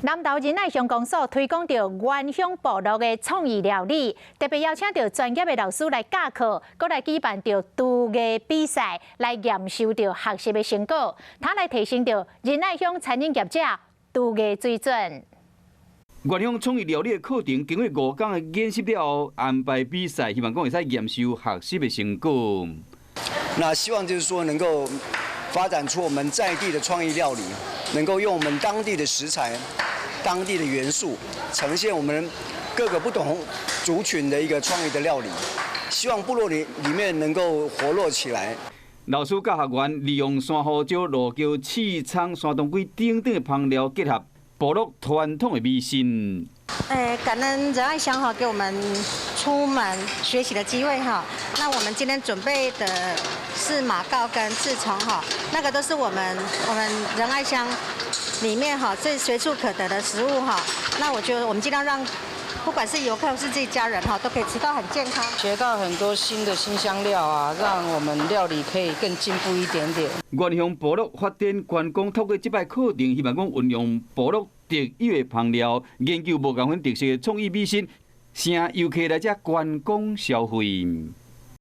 南投仁爱乡公所推广着原乡部落的创意料理，特别邀请到专业的老师来教课，搁来举办着厨艺比赛，来验收着学习的成果，他来提升着仁爱乡餐饮业者厨艺水准。原乡创意料理的课程经过5天的演习了后，安排比赛，希望讲会使验收学习的成果。那希望就是说能够发展出我们在地的创意料理，能够用我们当地的食材、当地的元素，呈现我们各个不同族群的一个创意的料理。希望部落里面能够活络起来。老师甲学员利用山胡椒、鹿椒、刺葱、山冬瓜等等的香料结合部落传统的美食。感恩仁爱乡给我们出门学习的机会哈。那我们今天准备的是马告跟刺葱哈，那个都是我们仁爱乡里面最随处可得的食物哈。那我觉得我们尽量让不管是游客或是自己家人都可以吃到很健康，学到很多新的新香料啊，让我们料理可以更进步一点点。原乡部落发展员工透过这摆课程，希望讲运用部落特有的香料，研究无同款特色的创意美食，请游客来这观光消费。